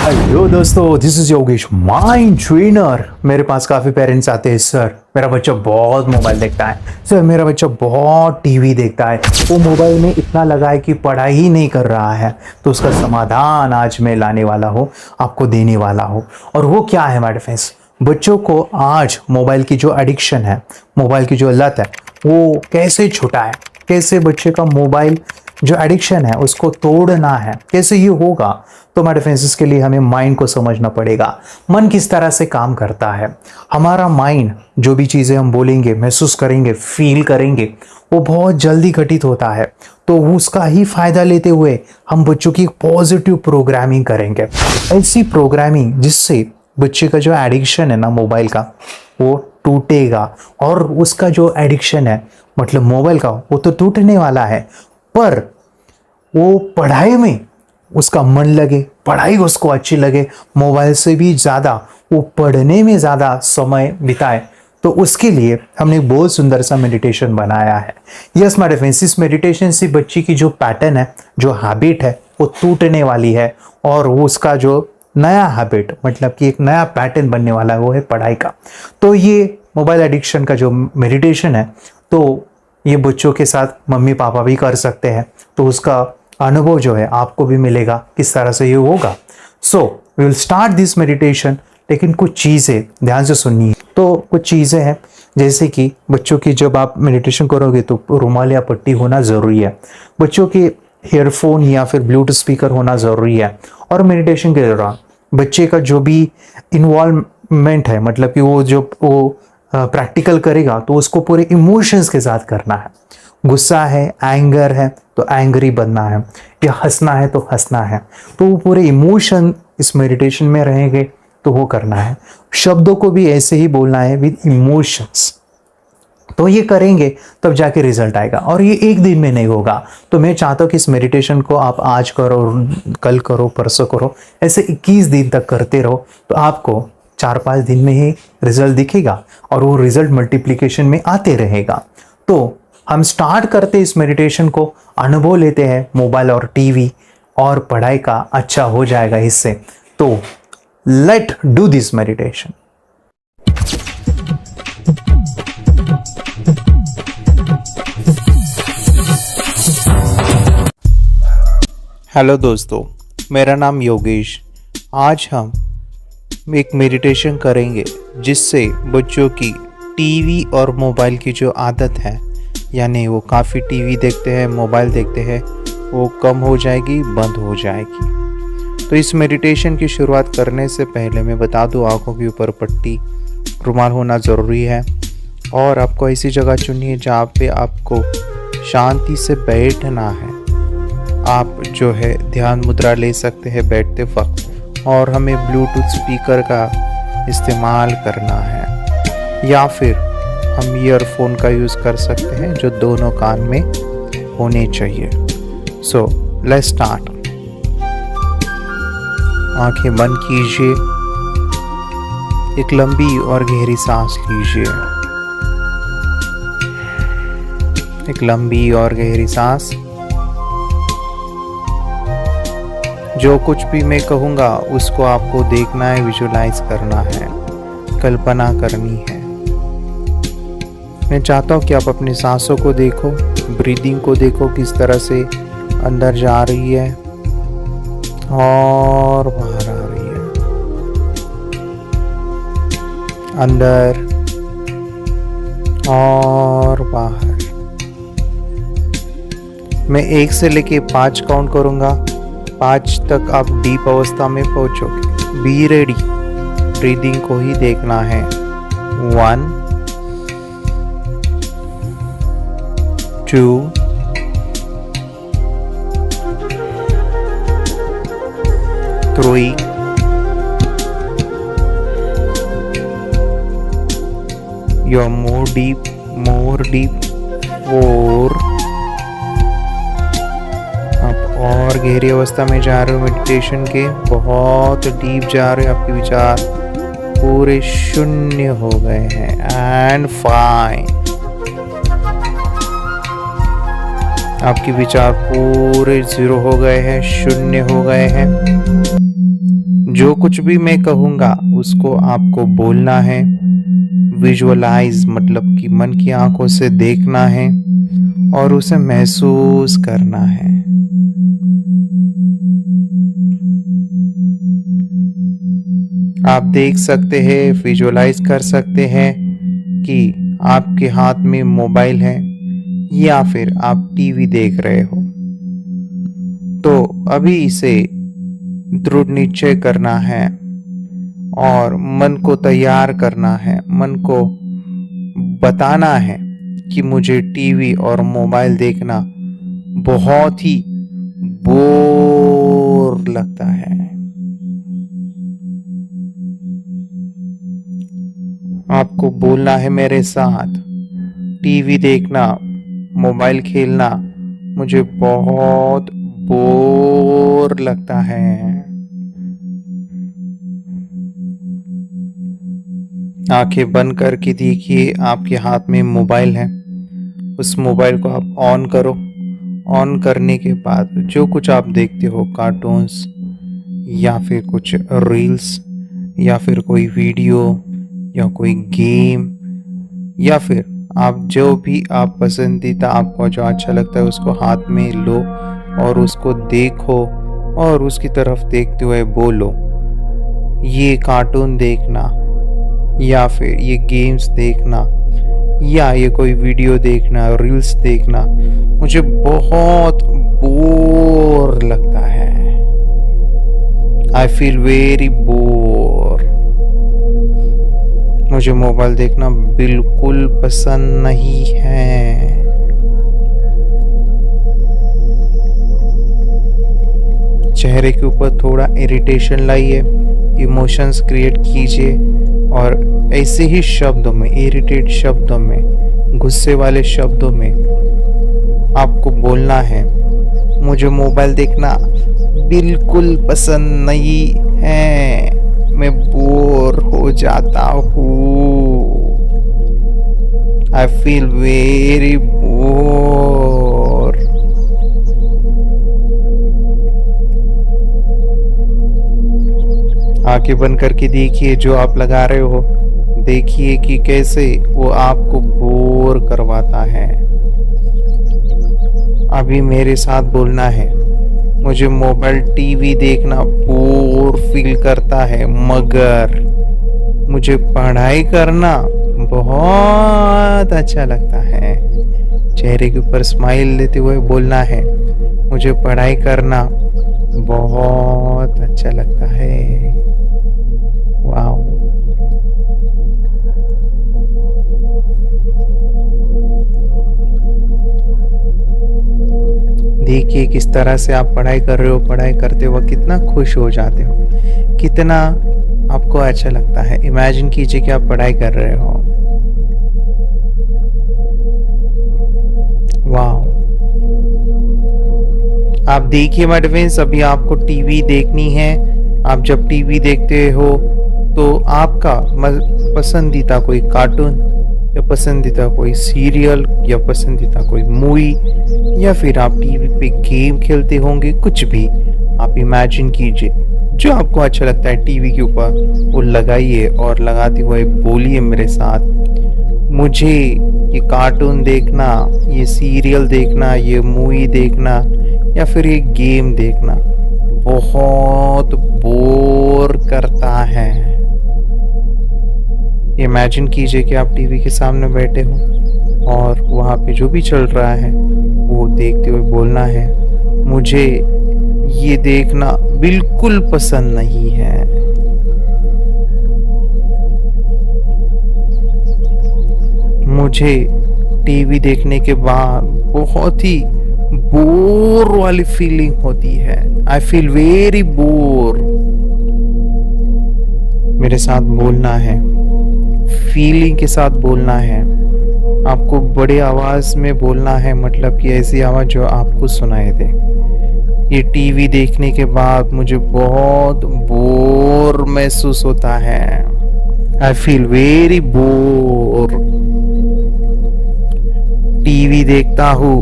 Hello दोस्तों, this is Yogesh mind trainer. मेरे पास काफ़ी पेरेंट्स आते हैं, सर मेरा बच्चा बहुत मोबाइल देखता है, सर मेरा बच्चा बहुत टीवी देखता है, वो मोबाइल में इतना लगा है कि पढ़ाई ही नहीं कर रहा है। तो उसका समाधान आज मैं लाने वाला हूँ, आपको देने वाला हूँ। और वो क्या है मेरे फ्रेंड्स, बच्चों को आज मोबाइल की जो एडिक्शन है, मोबाइल की जो लत है, वो कैसे छुटाए, कैसे बच्चे का मोबाइल जो एडिक्शन है उसको तोड़ना है, कैसे ये होगा। तो मेरे फ्रेंड्स, इसके लिए हमें माइंड को समझना पड़ेगा। मन किस तरह से काम करता है, हमारा माइंड जो भी चीज़ें हम बोलेंगे, महसूस करेंगे, फील करेंगे, वो बहुत जल्दी घटित होता है। तो उसका ही फायदा लेते हुए हम बच्चों की पॉजिटिव प्रोग्रामिंग करेंगे, ऐसी प्रोग्रामिंग जिससे बच्चे का जो एडिक्शन है ना मोबाइल का, वो टूटेगा। और उसका जो एडिक्शन है मतलब मोबाइल का, वो तो टूटने वाला है, पर वो पढ़ाई में उसका मन लगे, पढ़ाई उसको अच्छी लगे, मोबाइल से भी ज़्यादा वो पढ़ने में ज़्यादा समय बिताए। तो उसके लिए हमने एक बहुत सुंदर सा मेडिटेशन बनाया है। यस माय फ्रेंड्स, इस मेडिटेशन से बच्ची की जो पैटर्न है, जो हैबिट है, वो टूटने वाली है। और वो उसका जो नया हैबिट मतलब कि एक नया पैटर्न बनने वाला है, वो है पढ़ाई का। तो ये मोबाइल एडिक्शन का जो मेडिटेशन है, तो ये बच्चों के साथ मम्मी पापा भी कर सकते हैं। तो उसका अनुभव जो है आपको भी मिलेगा किस तरह से ये होगा। So we will start this meditation. लेकिन कुछ चीज़ें ध्यान से सुनिए। तो कुछ चीज़ें हैं जैसे कि बच्चों की जब आप मेडिटेशन करोगे तो रुमाल या पट्टी होना ज़रूरी है, बच्चों के ईयरफोन या फिर ब्लूटूथ स्पीकर होना ज़रूरी है। और मेडिटेशन के दौरान बच्चे का जो भी इन्वॉल्वमेंट है, मतलब कि वो प्रैक्टिकल करेगा तो उसको पूरे इमोशंस के साथ करना है। गुस्सा है, एंगर है तो एंग्री बनना है, या हंसना है तो हंसना है। तो वो पूरे इमोशन इस मेडिटेशन में रहेंगे तो वो करना है। शब्दों को भी ऐसे ही बोलना है विद इमोशंस। तो ये करेंगे तब जाके रिजल्ट आएगा, और ये एक दिन में नहीं होगा। तो मैं चाहता हूँ कि इस मेडिटेशन को आप आज करो, कल करो, परसों करो, ऐसे 21 दिन तक करते रहो। तो आपको 4-5 दिन में ही रिजल्ट दिखेगा, और वो रिजल्ट मल्टीप्लिकेशन में आते रहेगा। तो हम स्टार्ट करते इस मेडिटेशन को, अनुभव लेते हैं मोबाइल और टीवी और पढ़ाई का अच्छा हो जाएगा इससे। तो let do this meditation. Hello दोस्तों, मेरा नाम योगेश। आज हम एक मेडिटेशन करेंगे जिससे बच्चों की टीवी और मोबाइल की जो आदत है, यानी वो काफ़ी टीवी देखते हैं, मोबाइल देखते हैं, वो कम हो जाएगी, बंद हो जाएगी। तो इस मेडिटेशन की शुरुआत करने से पहले मैं बता दूं, आंखों के ऊपर पट्टी, रुमाल होना ज़रूरी है। और आपको ऐसी जगह चुननी है जहाँ पे आपको शांति से बैठना है। आप जो है ध्यान मुद्रा ले सकते हैं बैठते वक्त। और हमें ब्लूटूथ स्पीकर का इस्तेमाल करना है, या फिर हम ईयरफोन का यूज़ कर सकते हैं जो दोनों कान में होने चाहिए। So let's start. आंखें बंद कीजिए, एक लंबी और गहरी सांस लीजिए, एक लंबी और गहरी सांस। जो कुछ भी मैं कहूँगा उसको आपको देखना है, विजुलाइज करना है, कल्पना करनी है। मैं चाहता हूँ कि आप अपनी सांसों को देखो, ब्रीदिंग को देखो, किस तरह से अंदर जा रही है और बाहर आ रही है। अंदर और बाहर। मैं 1 से लेके 5 काउंट करूँगा। 5 तक आप डीप अवस्था में पहुँचोगे। बी रेडी, ब्रीदिंग को ही देखना है। 1 2 3 You are more deep, more deep. 4 आप और गहरी अवस्था में जा रहे हो मेडिटेशन के, बहुत डीप जा रहे हो। आपके विचार पूरे शून्य हो गए हैं। एंड 5 आपके विचार पूरे 0 हो गए हैं, शून्य हो गए हैं। जो कुछ भी मैं कहूँगा उसको आपको बोलना है। विजुअलाइज मतलब कि मन की आंखों से देखना है और उसे महसूस करना है। आप देख सकते हैं, विजुअलाइज कर सकते हैं कि आपके हाथ में मोबाइल है या फिर आप टीवी देख रहे हो। तो अभी इसे दृढ़ निश्चय करना है और मन को तैयार करना है, मन को बताना है कि मुझे टीवी और मोबाइल देखना बहुत ही बोर लगता है। आपको बोलना है मेरे साथ, टीवी देखना, मोबाइल खेलना मुझे बहुत बोर लगता है। आंखें बंद करके देखिए, आपके हाथ में मोबाइल है। उस मोबाइल को आप ऑन करो। ऑन करने के बाद जो कुछ आप देखते हो, कार्टून्स या फिर कुछ रील्स या फिर कोई वीडियो या कोई गेम या फिर आप जो भी आप पसंदीदा आपको जो अच्छा लगता है उसको हाथ में लो और उसको देखो और उसकी तरफ देखते हुए बोलो, ये कार्टून देखना या फिर ये गेम्स देखना या ये कोई वीडियो देखना, रील्स देखना मुझे बहुत बोर लगता है। I feel very bore. मुझे मोबाइल देखना बिल्कुल पसंद नहीं है। चेहरे के ऊपर थोड़ा इरिटेशन लाइए, इमोशंस क्रिएट कीजिए और ऐसे ही शब्दों में, इरिटेट शब्दों में, गुस्से वाले शब्दों में आपको बोलना है, मुझे मोबाइल देखना बिल्कुल पसंद नहीं है, मैं बोर हो जाता हूँ। I feel very bore. आंखें बंद करके देखिए, जो आप लगा रहे हो देखिए कि कैसे वो आपको बोर करवाता है। अभी मेरे साथ बोलना है, मुझे मोबाइल टीवी देखना बोर फील करता है, मगर मुझे पढ़ाई करना बहुत अच्छा लगता है। चेहरे के ऊपर स्माइल लेते हुए बोलना है, मुझे पढ़ाई करना बहुत अच्छा लगता है। वाओ। देखिए किस तरह से आप पढ़ाई कर रहे हो, पढ़ाई करते वक्त कितना खुश हो जाते हो, कितना आपको अच्छा लगता है। इमेजिन कीजिए कि आप पढ़ाई कर रहे हो। वाह। आप देखिए माय फ्रेंड्स, अभी आपको टीवी देखनी है। आप जब टीवी देखते हो तो आपका पसंदीदा कोई कार्टून या पसंदीदा कोई सीरियल या पसंदीदा कोई मूवी या फिर आप टीवी पे गेम खेलते होंगे, कुछ भी आप इमेजिन कीजिए जो आपको अच्छा लगता है टीवी के ऊपर, वो लगाइए और लगाते हुए बोलिए मेरे साथ, मुझे ये कार्टून देखना, ये सीरियल देखना, ये मूवी देखना या फिर ये गेम देखना बहुत बोर करता है। इमेजिन कीजिए कि आप टीवी के सामने बैठे हो और वहाँ पे जो भी चल रहा है वो देखते हुए बोलना है, मुझे ये देखना बिल्कुल पसंद नहीं है। मुझे टीवी देखने के बाद बहुत ही बोर वाली फीलिंग होती है। I feel very bore. मेरे साथ बोलना है, फीलिंग के साथ बोलना है। आपको बड़े आवाज में बोलना है, मतलब कि ऐसी आवाज जो आपको सुनाई दे। ये टीवी देखने के बाद मुझे बहुत बोर महसूस होता है। I feel very bore. TV देखता हूँ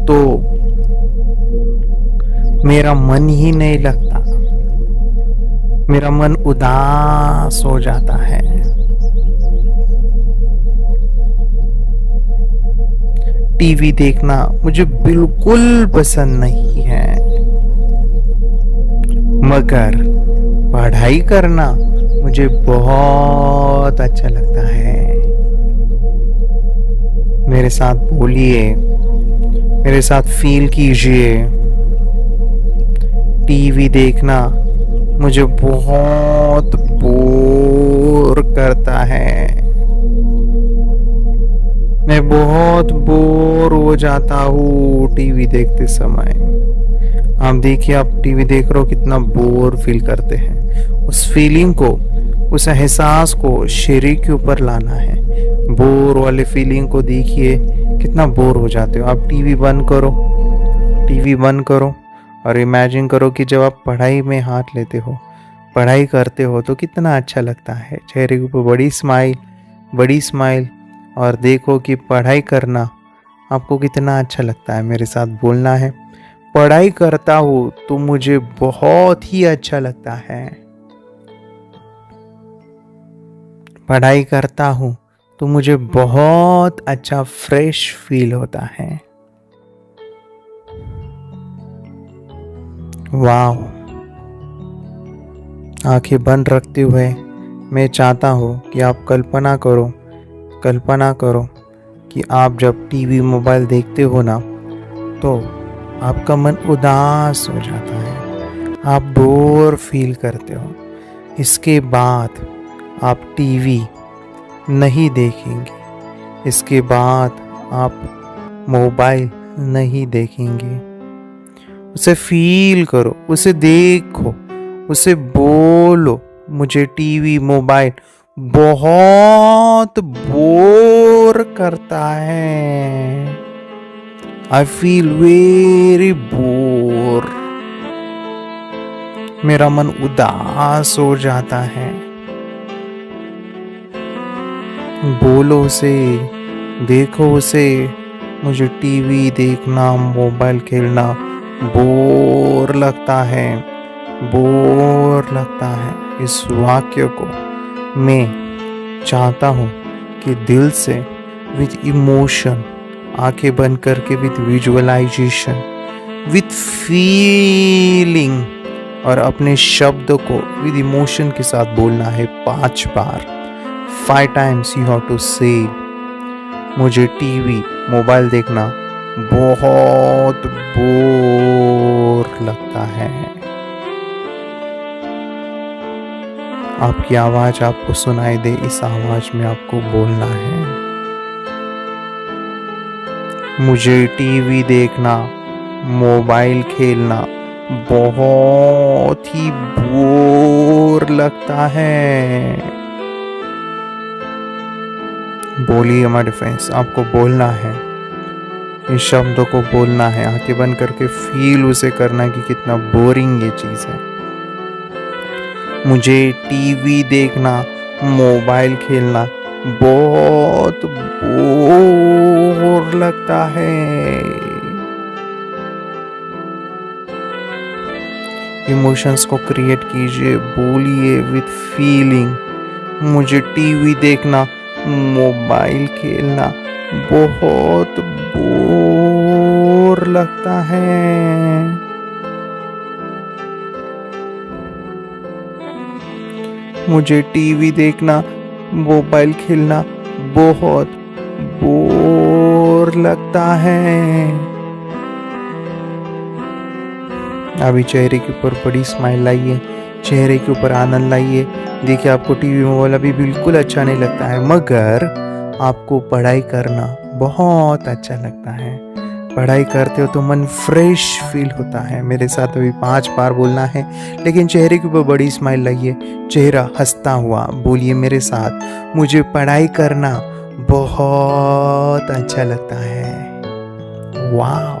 तो मेरा मन ही नहीं लगता। मेरा मन उदास हो जाता है। टीवी देखना मुझे बिल्कुल पसंद नहीं है, मगर पढ़ाई करना मुझे बहुत अच्छा लगता है। मेरे साथ बोलिए, मेरे साथ फील कीजिए। टीवी देखना मुझे बहुत बोर करता है। मैं बहुत बोर हो जाता हूँ टीवी देखते समय। आप देखिए, आप टीवी देख रहे हो, कितना बोर फील करते हैं। उस फीलिंग को, उस एहसास को शरीर के ऊपर लाना है। बोर वाले फीलिंग को देखिए, कितना बोर हो जाते हो। आप टीवी बंद करो, टीवी बंद करो और इमेजिन करो कि जब आप पढ़ाई में हाथ लेते हो, पढ़ाई करते हो, तो कितना अच्छा लगता है। चेहरे के ऊपर बड़ी स्माइल, और देखो कि पढ़ाई करना आपको कितना अच्छा लगता है। मेरे साथ बोलना है, पढ़ाई करता हूँ तो मुझे बहुत ही अच्छा लगता है। पढ़ाई करता हूँ तो मुझे बहुत अच्छा फ्रेश फील होता है। वाह। आंखें बंद रखते हुए मैं चाहता हूँ कि आप कल्पना करो कि आप जब टीवी मोबाइल देखते हो ना, तो आपका मन उदास हो जाता है, आप बोर फील करते हो। इसके बाद आप टीवी नहीं देखेंगे, इसके बाद आप मोबाइल नहीं देखेंगे। उसे फील करो, उसे देखो, उसे बोलो, मुझे टीवी मोबाइल बहुत बोर करता है। I feel very bore. मेरा मन उदास हो जाता है। बोलो उसे, देखो उसे, मुझे टीवी देखना, मोबाइल खेलना बोर लगता है, बोर लगता है। इस वाक्य को मैं चाहता हूँ कि दिल से, विद इमोशन, आंखें बंद करके, विद विजुअलाइजेशन, विद फीलिंग, और अपने शब्द को विद इमोशन के साथ बोलना है 5 बार। 5 times you have to say, मुझे टीवी मोबाइल देखना बहुत बोर लगता है। आपकी आवाज आपको सुनाई दे, इस आवाज में आपको बोलना है, मुझे टीवी देखना, मोबाइल खेलना बहुत ही बोर लगता है। बोलिए हमारे फ्रेंड्स, आपको बोलना है, इस शब्दों को बोलना है, आंखें बंद करके फील उसे करना कि कितना बोरिंग ये चीज़ है। मुझे टीवी देखना, मोबाइल खेलना बहुत बोर लगता है। इमोशंस को क्रिएट कीजिए, बोलिए विद फीलिंग, मुझे टीवी देखना, मोबाइल खेलना बहुत बोर लगता है। मुझे टीवी देखना, मोबाइल खेलना बहुत बोर लगता है। अभी चेहरे के ऊपर बड़ी स्माइल लाइए, चेहरे के ऊपर आनंद लाइए। देखिए, आपको टीवी मोबाइल अभी बिल्कुल अच्छा नहीं लगता है, मगर आपको पढ़ाई करना बहुत अच्छा लगता है। पढ़ाई करते हो तो मन फ्रेश फील होता है। मेरे साथ अभी 5 बार बोलना है, लेकिन चेहरे के ऊपर बड़ी स्माइल लाइए, चेहरा हंसता हुआ बोलिए मेरे साथ, मुझे पढ़ाई करना बहुत अच्छा लगता है। वाह,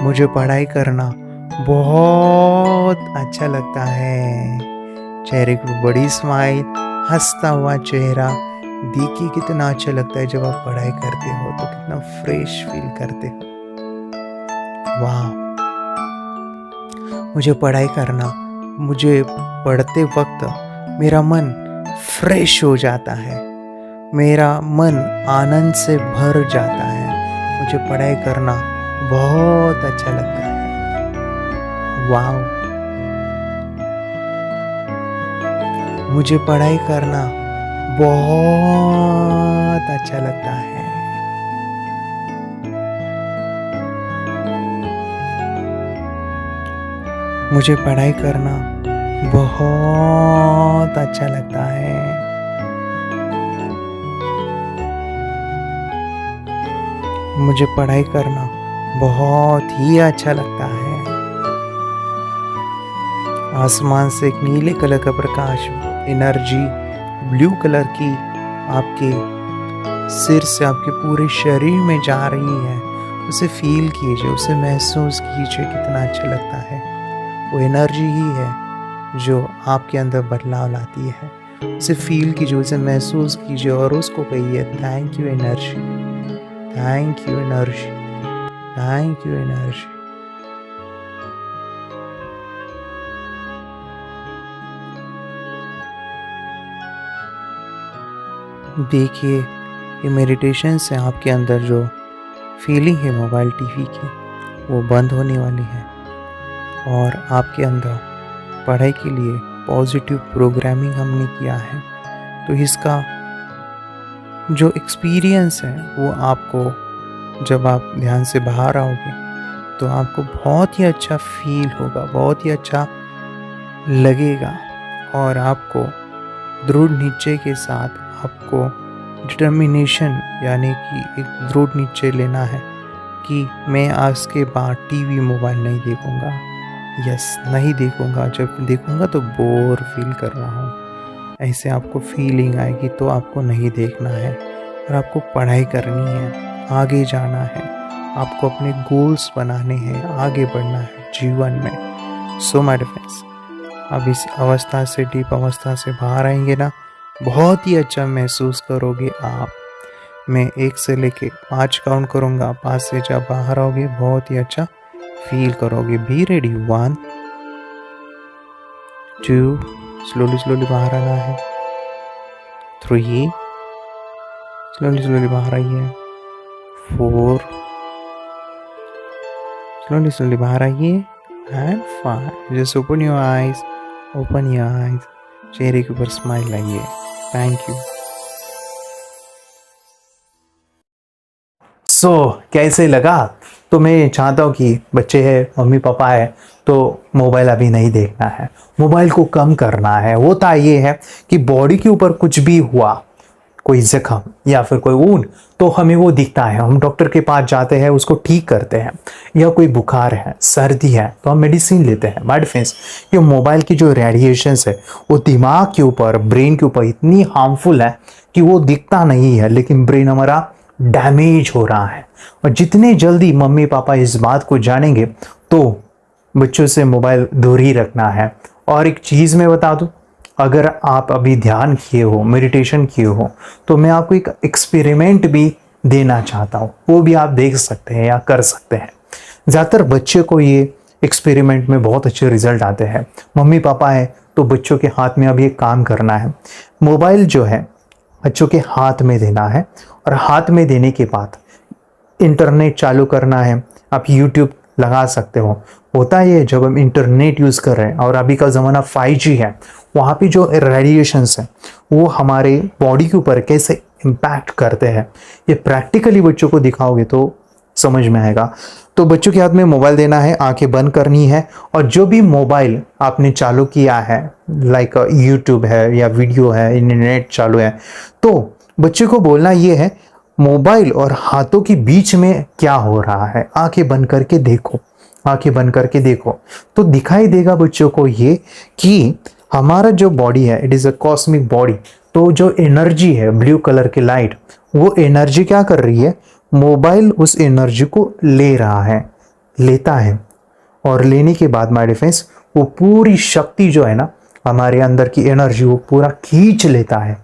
मुझे पढ़ाई करना बहुत अच्छा लगता है। चेहरे की बड़ी स्माइल, हंसता हुआ चेहरा, देखिए कितना अच्छा लगता है जब आप पढ़ाई करते हो तो कितना फ्रेश फील करते हो। वाह, मुझे पढ़ाई करना, मुझे पढ़ते वक्त मेरा मन फ्रेश हो जाता है, मेरा मन आनंद से भर जाता है। मुझे पढ़ाई करना बहुत अच्छा लगता है। वाह, मुझे पढ़ाई करना बहुत अच्छा लगता है। मुझे पढ़ाई करना बहुत अच्छा लगता है। मुझे पढ़ाई करना बहुत ही अच्छा लगता है। आसमान से एक नीले कलर का प्रकाश, एनर्जी ब्लू कलर की आपके सिर से आपके पूरे शरीर में जा रही है, उसे फील कीजिए, उसे महसूस कीजिए, कितना अच्छा लगता है। वो एनर्जी ही है जो आपके अंदर बदलाव लाती है। उसे फील कीजिए, उसे महसूस कीजिए और उसको कहिए thank you energy, thank you energy, thank you energy. देखिए, ये मेडिटेशन से आपके अंदर जो फीलिंग है मोबाइल टीवी की, वो बंद होने वाली है और आपके अंदर पढ़ाई के लिए पॉजिटिव प्रोग्रामिंग हमने किया है। तो इसका जो एक्सपीरियंस है वो आपको, जब आप ध्यान से बाहर आओगे तो आपको बहुत ही अच्छा फील होगा, बहुत ही अच्छा लगेगा और आपको दृढ़ निश्चय के साथ आपको डिटर्मिनेशन यानी कि एक दृढ़ निश्चय लेना है कि मैं आज के बाद टीवी मोबाइल नहीं देखूंगा। यस, नहीं देखूंगा, जब देखूंगा तो बोर फील कर रहा हूँ, ऐसे आपको फीलिंग आएगी तो आपको नहीं देखना है और आपको पढ़ाई करनी है, आगे जाना है, आपको अपने गोल्स बनाने हैं, आगे बढ़ना है जीवन में। सो माय डिफ्रेंड्स, अब इस अवस्था से, डीप अवस्था से बाहर आएंगे ना, बहुत ही अच्छा महसूस करोगे आप। मैं 1 से लेके 5 काउंट करूँगा, 5 से जब बाहर आओगे बहुत ही अच्छा फील करोगे। बी रेडी, 1 2, स्लोली स्लोली बाहर आना है, 3, स्लोली स्लोली बाहर आइए, 4, स्लोली स्लोली बाहर आइए and 5। Just open your eyes, open your eyes, चेहरे के ऊपर स्माइल लाइए। Thank you. कैसे लगा? तो मैं चाहता हूँ कि बच्चे हैं, मम्मी पापा है, तो मोबाइल अभी नहीं देखना है, मोबाइल को कम करना है। होता ये है कि बॉडी के ऊपर कुछ भी हुआ, कोई जख्म या फिर कोई ऊन, तो हमें वो दिखता है, हम डॉक्टर के पास जाते हैं, उसको ठीक करते हैं। या कोई बुखार है, सर्दी है, तो हम मेडिसिन लेते हैं। बट फ्रेंड्स, ये मोबाइल की जो रेडिएशंस है वो दिमाग के ऊपर, ब्रेन के ऊपर इतनी हार्मफुल है कि वो दिखता नहीं है, लेकिन ब्रेन हमारा डैमेज हो रहा है। और जितने जल्दी मम्मी पापा इस बात को जानेंगे तो बच्चों से मोबाइल दूर ही रखना है। और एक चीज़ मैं बता दूं, अगर आप अभी ध्यान किए हो, मेडिटेशन किए हो, तो मैं आपको एक एक्सपेरिमेंट भी देना चाहता हूँ, वो भी आप देख सकते हैं या कर सकते हैं। ज़्यादातर बच्चे को ये एक्सपेरिमेंट में बहुत अच्छे रिजल्ट आते हैं। मम्मी पापा है तो बच्चों के हाथ में अभी एक काम करना है, मोबाइल जो है बच्चों के हाथ में देना है और हाथ में देने के बाद इंटरनेट चालू करना है। आप यूट्यूब लगा सकते हो। होता ये, जब हम इंटरनेट यूज़ कर रहे हैं और अभी का ज़माना 5G है, वहाँ पे जो रेडिएशंस हैं वो हमारे बॉडी के ऊपर कैसे इम्पैक्ट करते हैं, ये प्रैक्टिकली बच्चों को दिखाओगे तो समझ में आएगा। तो बच्चों के हाथ में मोबाइल देना है, आंखें बंद करनी है और जो भी मोबाइल आपने चालू किया है, लाइक यूट्यूब है या वीडियो है, इंटरनेट चालू है, तो बच्चे को बोलना ये है, मोबाइल और हाथों के बीच में क्या हो रहा है, आंखें बंद करके देखो, आंखें बंद करके देखो। तो दिखाई देगा बच्चों को ये कि हमारा जो बॉडी है, it is a cosmic body. तो जो एनर्जी है, ब्लू कलर की लाइट, वो एनर्जी क्या कर रही है, मोबाइल उस एनर्जी को ले रहा है, लेता है। और लेने के बाद माय डिफेंस, वो पूरी शक्ति जो है ना, हमारे अंदर की एनर्जी वो पूरा खींच लेता है।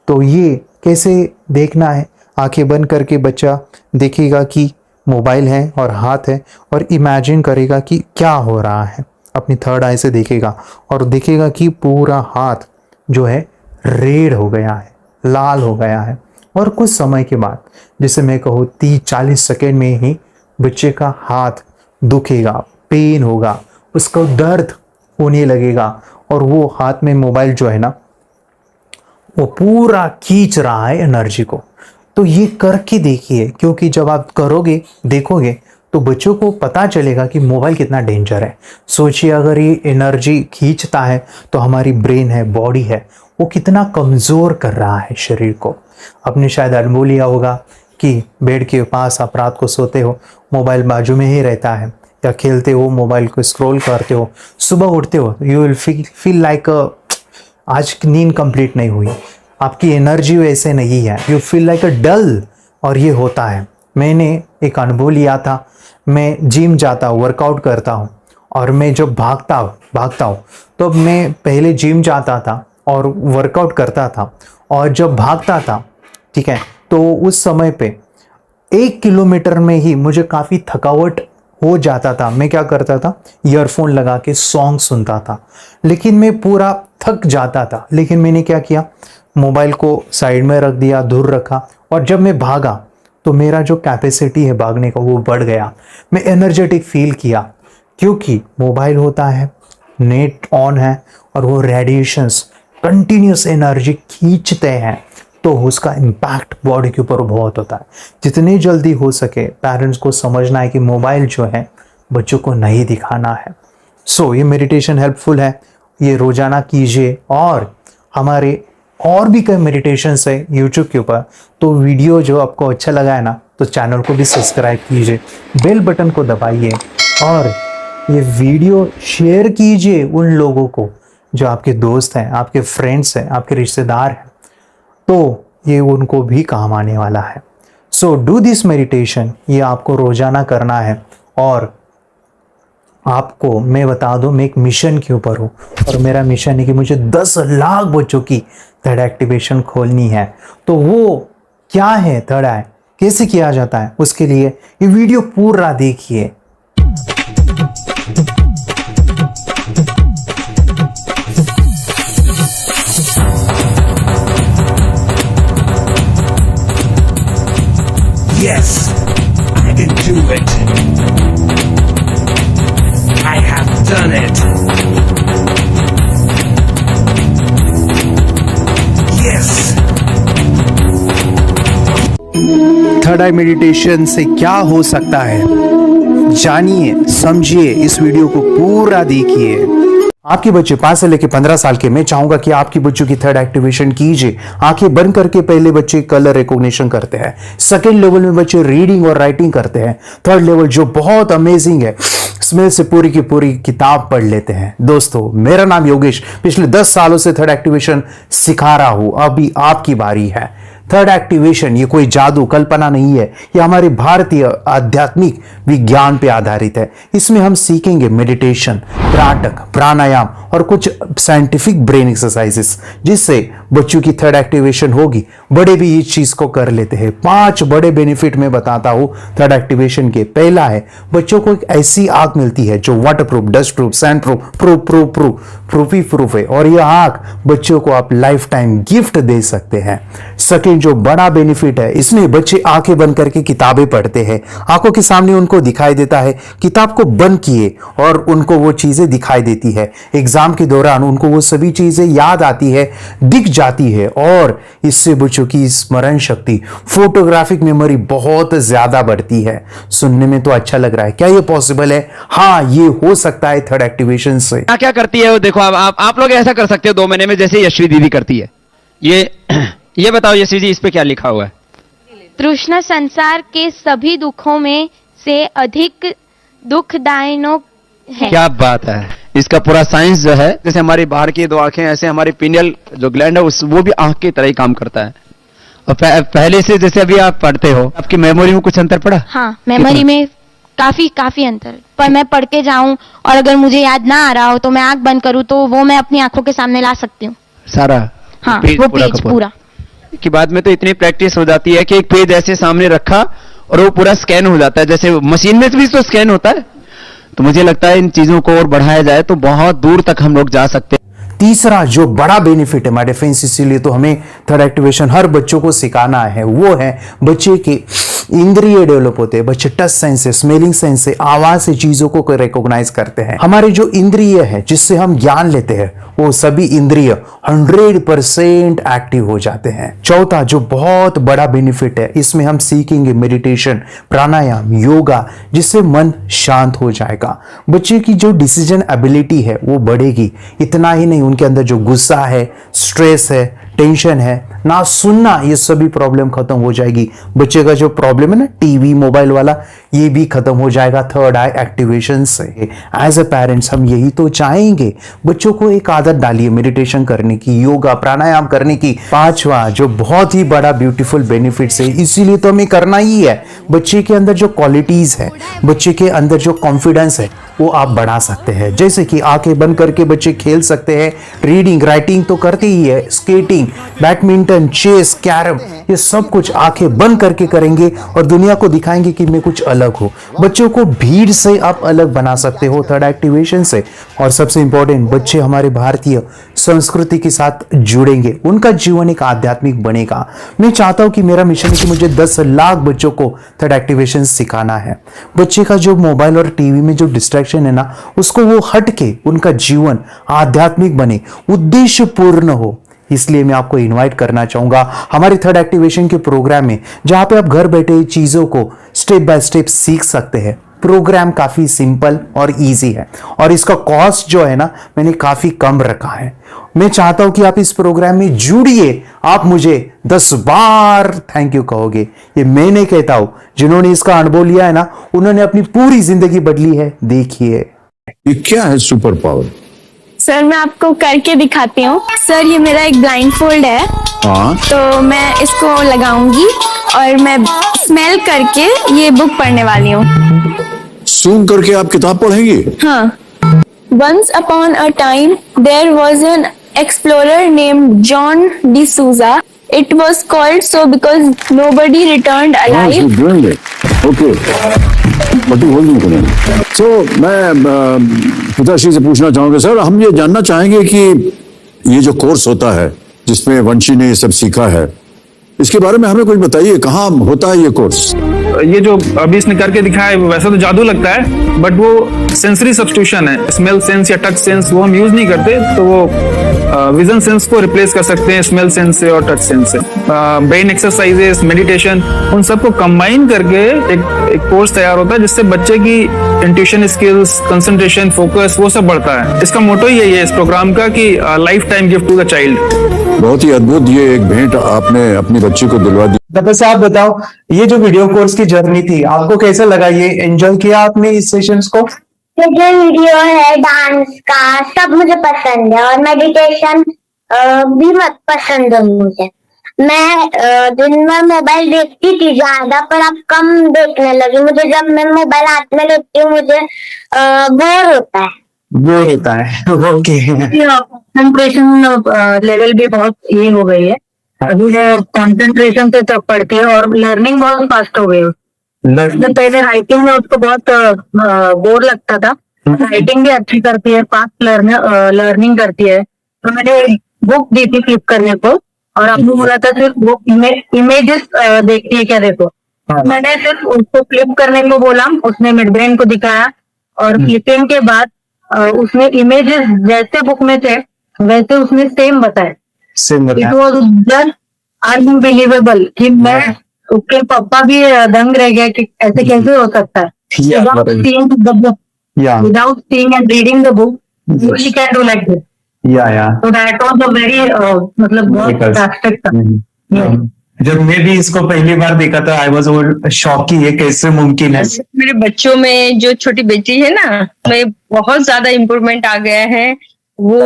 तो ये कैसे देखना है, आंखें बंद करके बच्चा देखेगा कि मोबाइल है और हाथ है और इमेजिन करेगा कि क्या हो रहा है। अपनी थर्ड आई से देखेगा और देखेगा कि पूरा हाथ जो है रेड हो गया है, लाल हो गया है। और कुछ समय के बाद, जैसे मैं कहूँ 30-40 सेकेंड में ही बच्चे का हाथ दुखेगा, पेन होगा, उसको दर्द होने लगेगा और वो हाथ में मोबाइल जो है ना वो पूरा खींच रहा है एनर्जी को। तो ये करके देखिए, क्योंकि जब आप करोगे देखोगे तो बच्चों को पता चलेगा कि मोबाइल कितना डेंजर है। सोचिए अगर ये एनर्जी खींचता है तो हमारी ब्रेन है, बॉडी है, वो कितना कमज़ोर कर रहा है शरीर को। आपने शायद अनुभव लिया होगा कि बेड के पास आप रात को सोते हो, मोबाइल बाजू में ही रहता है, या खेलते हो, मोबाइल को स्क्रॉल करते हो, सुबह उठते हो, यू विल फील लाइक आज नींद कंप्लीट नहीं हुई, आपकी एनर्जी वैसे नहीं है, यू फील लाइक अ डल। और ये होता है। मैंने एक अनुभव लिया था। मैं जिम जाता हूँ, वर्कआउट करता हूँ और मैं जब भागता हूँ तो मैं पहले जिम जाता था और वर्कआउट करता था और जब भागता था, ठीक है, तो उस समय पे 1 किलोमीटर में ही मुझे काफ़ी थकावट हो जाता था। मैं क्या करता था, ईयरफोन लगा के सॉन्ग सुनता था, लेकिन मैं पूरा थक जाता था। लेकिन मैंने क्या किया, मोबाइल को साइड में रख दिया, दूर रखा, और जब मैं भागा तो मेरा जो कैपेसिटी है भागने का वो बढ़ गया। मैं एनर्जेटिक फील किया, क्योंकि मोबाइल होता है, नेट ऑन है और वो रेडिएशंस कंटिन्यूस एनर्जी खींचते हैं, तो उसका इम्पैक्ट बॉडी के ऊपर बहुत होता है। जितनी जल्दी हो सके पेरेंट्स को समझना है कि मोबाइल जो है बच्चों को नहीं दिखाना है। सो ये मेडिटेशन हेल्पफुल है, ये रोजाना कीजिए। और हमारे और भी कई मेडिटेशंस है यूट्यूब के ऊपर, तो वीडियो जो आपको अच्छा लगा है ना, तो चैनल को भी सब्सक्राइब कीजिए, बेल बटन को दबाइए और ये वीडियो शेयर कीजिए उन लोगों को जो आपके दोस्त हैं, आपके फ्रेंड्स हैं, आपके रिश्तेदार हैं, तो ये उनको भी काम आने वाला है। सो डू दिस मेडिटेशन, ये आपको रोजाना करना है। और आपको मैं बता दूं, मैं एक मिशन के ऊपर हूँ और मेरा मिशन है कि मुझे 10 लाख बच्चों की थर्ड एक्टिवेशन खोलनी है। तो वो क्या है थर्ड आई, कैसे किया जाता है, उसके लिए ये वीडियो पूरा देखिए। Yes, I can do it. I have done it. Yes. Third I meditation से क्या हो सकता है, जानिए, समझिए, इस वीडियो को पूरा देखिए। आपके बच्चे 5 से लेकर 15 साल के, मैं चाहूंगा कि आपकी बच्चों की थर्ड एक्टिवेशन कीजिए। आंखें बंद करके पहले बच्चे कलर रिकॉग्निशन करते हैं, सेकंड लेवल में बच्चे रीडिंग और राइटिंग करते हैं, थर्ड लेवल जो बहुत अमेजिंग है, स्मेल से पूरी की पूरी किताब पढ़ लेते हैं। दोस्तों, मेरा नाम योगेश, पिछले 10 सालों से थर्ड एक्टिवेशन सिखा रहा हूं। अभी आपकी बारी है। थर्ड एक्टिवेशन ये कोई जादू कल्पना नहीं है, ये हमारे भारतीय आध्यात्मिक विज्ञान पे आधारित है। इसमें हम सीखेंगे मेडिटेशन, त्राटक, प्राणायाम और कुछ साइंटिफिक ब्रेन एक्सरसाइजेस, जिससे बच्चों की थर्ड एक्टिवेशन होगी। बड़े भी इस चीज को कर लेते हैं। 5 बड़े बेनिफिट मैं बताता हूं थर्ड एक्टिवेशन के। पहला है, बच्चों को एक ऐसी आंख मिलती है जो waterproof, dustproof, sandproof ही प्रूफ है, और यह आंख बच्चों को आप लाइफ टाइम गिफ्ट दे सकते हैं। सेकेंड जो बड़ा बेनिफिट है, इसमें बच्चे आंखें बंद करके किताबें पढ़ते हैं। आंखों के सामने उनको दिखाई देता है, किताब को बंद किए और उनको वो चीजें दिखाई देती है। एग्जाम के दौरान उनको वो सभी चीजें याद आती है, दिख जाती है, और इससे बच्चों की स्मरण शक्ति, फोटोग्राफिक मेमोरी बहुत ज्यादा बढ़ती है। सुनने में तो अच्छा लग रहा है, क्या ये पॉसिबल है? हाँ, ये हो सकता है थर्ड एक्टिवेशन से। क्या क्या करती है वो देखो। आप लोग ऐसा कर सकते हो 2 महीने में, जैसे यशवी दीदी करती है। ये बताओ यशवी जी, इस पे क्या लिखा हुआ है? तृष्णा संसार के सभी दुखों में से अधिक दुखदायक है। क्या बात है। इसका पूरा साइंस जो है, जैसे हमारी बाहर की 2 आंखें, ऐसे हमारी पिनियल जो ग्लैंड है वो भी आंख की तरह ही काम करता है। और पहले से जैसे अभी आप पढ़ते हो, आपकी मेमोरी में कुछ अंतर पड़ा? हाँ, मेमोरी में काफी अंतर। पर मैं पढ़ के जाऊं और अगर मुझे याद ना आ रहा हो तो मैं आंख बंद करूं तो वो मैं अपनी आंखों के सामने ला सकती हूँ सारा। हाँ, वो पेज पूरा की बाद में तो इतनी प्रैक्टिस हो जाती है कि एक पेज ऐसे सामने रखा और वो पूरा स्कैन हो जाता है। जैसे मशीन में भी तो स्कैन होता है, तो मुझे लगता है इन चीजों को और बढ़ाया जाए तो बहुत दूर तक हम लोग जा सकते हैं। तीसरा जो बड़ा बेनिफिट है माय डिफेंस, इसीलिए तो हमें थर्ड एक्टिवेशन हर बच्चों को सिखाना है, वो है बच्चे के इंद्रिय डेवलप होते हैं। बच्चे टच सेंस से, स्मेलिंग सेंस से, आवाज से चीजों को रिकॉग्नाइज करते हैं। हमारे जो इंद्रिय है जिससे हम ज्ञान लेते हैं वो सभी इंद्रिय 100% एक्टिव हो जाते हैं। चौथा जो बहुत बड़ा बेनिफिट है, इसमें हम सीखेंगे मेडिटेशन, प्राणायाम, योगा, जिससे मन शांत हो जाएगा। बच्चे की जो डिसीजन एबिलिटी है वो बढ़ेगी। इतना ही नहीं, उनके अंदर जो गुस्सा है, स्ट्रेस है, टेंशन है, ना सुनना, ये सभी प्रॉब्लम खत्म हो जाएगी। बच्चे का जो प्रॉब्लम है ना टीवी मोबाइल वाला, ये भी खत्म हो जाएगा थर्ड आई एक्टिवेशन से। एज अ पेरेंट्स हम यही तो चाहेंगे। बच्चों को एक आदत डालिए मेडिटेशन करने की, योगा प्राणायाम करने की। पांचवा जो बहुत ही बड़ा ब्यूटीफुल बेनिफिट्स है, इसीलिए तो हमें करना ही है। बच्चे के अंदर जो क्वालिटीज है, बच्चे के अंदर जो कॉन्फिडेंस है, वो आप बढ़ा सकते हैं। जैसे कि आंखें बंद करके बच्चे खेल सकते हैं, रीडिंग राइटिंग तो करते ही है, स्केटिंग, बैडमिंटन, चेस, कैरम, ये सब कुछ आंखें बंद करके करेंगे और दुनिया को दिखाएंगे कि मैं कुछ अलग हूं। बच्चों को भीड़ से आप अलग बना सकते हो थर्ड एक्टिवेशन से। और सबसे इंपॉर्टेंट, बच्चे हमारे भारतीय संस्कृति के साथ जुड़ेंगे, उनका जीवन एक आध्यात्मिक बनेगा। मैं चाहता हूं कि मेरा मिशन है कि मुझे 10 लाख बच्चों को थर्ड एक्टिवेशन सिखाना है। बच्चे का जो मोबाइल और टीवी में जो डिस्ट्रैक्शन है ना, उसको वो हट के उनका जीवन आध्यात्मिक बने, उद्देश्य पूर्ण हो। इसलिए मैं आपको इनवाइट करना चाहूंगा हमारे थर्ड एक्टिवेशन के प्रोग्राम में, जहां पे आप घर बैठे चीजों को स्टेप बाय स्टेप सीख सकते हैं। प्रोग्राम काफी सिंपल और इजी है और इसका कॉस्ट जो है ना, मैंने काफी कम रखा है। मैं चाहता हूं कि आप इस प्रोग्राम में जुड़िए। आप मुझे 10 बार थैंक यू कहोगे। ये मैं नहीं कहता हूं, जिन्होंने इसका अनुभव लिया है ना, उन्होंने अपनी पूरी जिंदगी बदली है। देखिए ये क्या है सुपर पावर? सर मैं आपको करके दिखाती हूँ। सर ये मेरा एक ब्लाइंड फोल्ड है, हाँ, तो मैं इसको लगाऊंगी और मैं स्मेल करके ये बुक पढ़ने वाली हूँ। सूंघ करके आप किताब पढ़ेंगी? हाँ। Once upon a time there was an explorer named John D'Souza. It was called so because nobody returned alive. Okay, तो मैं पिताश्री से पूछना चाहूंगा सर, हम ये जानना चाहेंगे कि ये जो कोर्स होता है जिसमें वंशी ने ये सब सीखा है, इसके बारे में हमें कुछ बताइए। कहाँ होता है ये कोर्स? ये जो अभी इसने करके दिखाया है वैसा तो जादू लगता है, बट वो सेंसरी सब्स्टिट्यूशन है। स्मेल सेंस या टच सेंस वो हम यूज नहीं करते, तो वो विजन सेंस को रिप्लेस कर सकते हैं स्मेल सेंस से और टच सेंस से। ब्रेन एक्सरसाइजेस, मेडिटेशन, उन सबको कंबाइन करके एक कोर्स तैयार होता है जिससे बच्चे की इंट्यूशन स्किल्स, कंसंट्रेशन, फोकस वो सब बढ़ता है। इसका मोटो ही यही है इस प्रोग्राम का कि life time gift to the child. बहुत ही अद्भुत ये एक भेंट आपने अपनी बच्ची को दिलवा दी। तपस्या आप बताओ, ये जो वीडियो कोर्स की जर्नी थी आपको कैसा लगा? ये एंजॉय किया आपने इस सेशंस को? ये जो वीडियो है डांस का सब मुझे पसंद है और मेडिटेशन भी मत पसंद है मुझे। मैं दिन भर मोबाइल देखती थी ज्यादा, पर अब कम देखने लगी। मुझे जब मैं मोबाइल हाथ में लेती हूँ मुझे बोर होता है। वो होता है ओके। कंसंट्रेशन लेवल भी बहुत ये हो गई है। अभी कंसंट्रेशन से तब पढ़ती है और लर्निंग बहुत फास्ट हो गई है। तो पहले राइटिंग में उसको बहुत बोर लगता था, राइटिंग भी अच्छी करती है, फास्ट लर्निंग करती है। तो मैंने बुक दी थी फ्लिप करने को और आपको बोला था सिर्फ वो इमेजेस देखती है क्या, देखो। मैंने सिर्फ उसको फ्लिप करने को बोला, उसने मिड ब्रेन को दिखाया और फ्लिपिंग के बाद उसने इमेजेस जैसे बुक में थे वैसे उसने सेम बताया। इट वॉज जस्ट अनबिलीवेबल कि मैं उसके पापा भी दंग रह गया कि ऐसे कैसे हो सकता है। Without seeing and reading the book she can do like this. So that was a very मतलब बहुत ड्रास्टिक था। जब मैं भी इसको पहली बार देखा था आई वाज शॉक कि ये कैसे मुमकिन है। मेरे बच्चों में जो छोटी बेटी है ना, में बहुत ज्यादा इम्प्रूवमेंट आ गया है। वो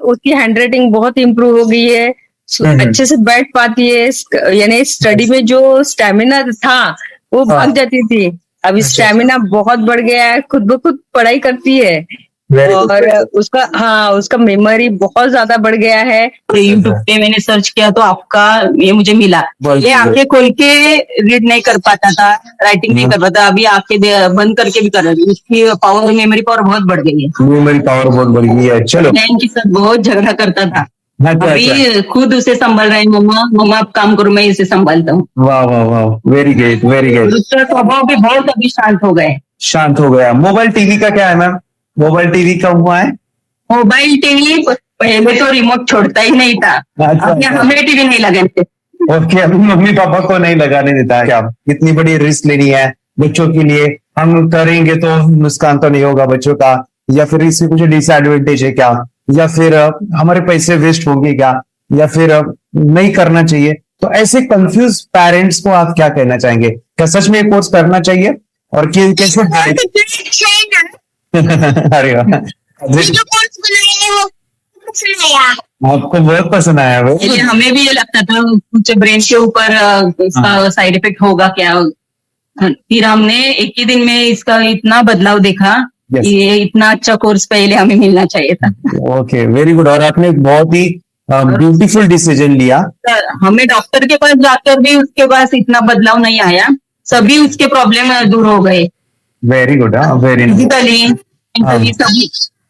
उसकी हैंडराइटिंग बहुत इम्प्रूव हो गई है, अच्छे से बैठ पाती है, यानी स्टडी में जो स्टेमिना था वो भाग जाती थी, अभी स्टेमिना बहुत बढ़ गया है, खुद ब खुद पढ़ाई करती है। और उसका मेमोरी बहुत ज्यादा बढ़ गया है। यूट्यूब पे मैंने सर्च किया तो आपका ये मुझे मिला। ये आंखें खोल के रीड नहीं कर पाता था, राइटिंग नहीं कर पाता, अभी आंखें बंद करके भी कर रहा है। उसकी पावर, मेमोरी पावर बहुत बढ़ गई है। मेमोरी पावर बहुत बढ़ गई है। चलो, बहन के साथ बहुत झगड़ा करता था, अच्छा, अभी खुद उसे संभाल रहे हैं। मम्मा आप काम करो, मैं इसे संभालता हूँ। वाह वाह वाह, वेरी ग्रेट वेरी ग्रेट। उसका स्वभाव भी बहुत अभी शांत हो गए। शांत हो गया। मोबाइल टीवी का क्या है मैम? मोबाइल टीवी कब हुआ है? मोबाइल टीवी पहले तो रिमोट छोड़ता ही नहीं था, अभी हमें टीवी नहीं लगाने थे। ओके, अभी मम्मी पापा को नहीं लगाने देता है। क्या इतनी बड़ी रिस्क लेनी है बच्चों के लिए? हम करेंगे तो नुकसान तो नहीं होगा बच्चों का, या फिर इससे कुछ डिसएडवांटेज है क्या, या फिर हमारे पैसे वेस्ट होंगे क्या, या फिर नहीं करना चाहिए? तो ऐसे कंफ्यूज पेरेंट्स को आप क्या कहना चाहेंगे? क्या सच में ये कोर्स करना चाहिए? और कैसे? अरे वाह, आपको बहुत पसंद आया वो? ये हमें भी ये लगता था कुछ ब्रेन के ऊपर इसका साइड इफेक्ट होगा क्या। फिर हमने एक ही दिन में इसका इतना बदलाव देखा। Yes. ये इतना अच्छा कोर्स पहले हमें मिलना चाहिए था। Okay, very good. और आपने एक बहुत ही ब्यूटीफुल डिसीजन लिया। हमें डॉक्टर के पास जाकर भी उसके पास इतना बदलाव नहीं आया, सभी उसके प्रॉब्लम दूर हो गए। वेरी गुड, वेरी फिजिकली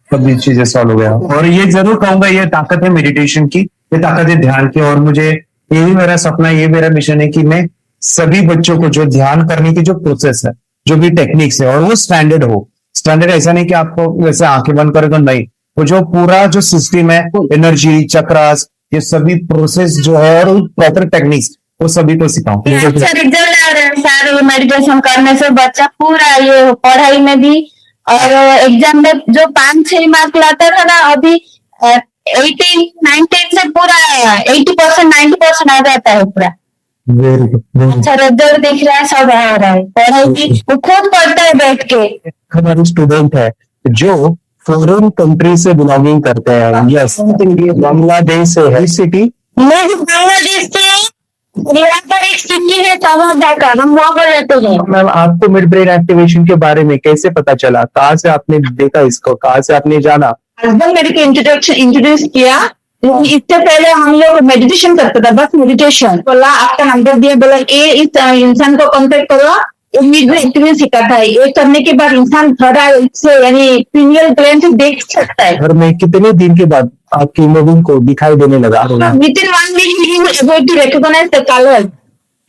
सभी चीजें सॉल्व हो गया। और ये जरूर कहूंगा, ये ताकत है मेडिटेशन की, ये ताकत है ध्यान की। और मुझे यही मेरा सपना, ये मेरा मिशन है कि मैं सभी बच्चों को जो ध्यान करने की जो प्रोसेस है, जो भी टेक्निक्स है, और वो स्टैंडर्ड हो। स्टैंडर्ड ऐसा नहीं कि आपको वैसे आंखें बंद करे तो नहीं, वो जो पूरा जो सिस्टम है, एनर्जी चक्रास, ये सभी प्रोसेस जो है और प्रॉपर टेक्निक्स, वो सभी को सिखाऊं। अच्छा रिजल्ट आ रहा है सर मेडिटेशन करने से। बच्चा पूरा ये पढ़ाई में भी और एग्जाम में जो 5-6 मार्क लाता था ना, अभी 18-19 से पूरा 80% 90% आ जाता है पूरा। Very good. अच्छा रिजल्ट दिख रहा है, सब आ रहा है। पढ़ाई भी वो खुद पढ़ता है बैठ के। हमारे स्टूडेंट है जो फॉरेन कंट्री से बिलोंगिंग करते हैं। यस, बांग्लादेश से है। सिटी मैं बांग्लादेश से, यहाँ पर एक सिटी है तवादाका, हम वहाँ पर रहते हैं। मैम, आपको मिड ब्रेन एक्टिवेशन के बारे में कैसे पता चला? कहाँ से आपने देखा इसको? कहाँ से आपने जाना? हस्बैंड मेरे को इंट्रोड्यूस किया। इससे पहले हम लोग मेडिटेशन करते थे, बस मेडिटेशन। बोला आपका नंबर दिया, बोला ये इस इंसान को कांटेक्ट करो, एक्टिवेशन सिखाता है। ये करने के बाद इंसान थोड़ा इससे यानी पिनियल ग्लैंड से देख सकता है। घर में कितने दिन के बाद आपकी इमेजिंग को दिखाई देने लगा? Within 1 week he was able to recognize the colors,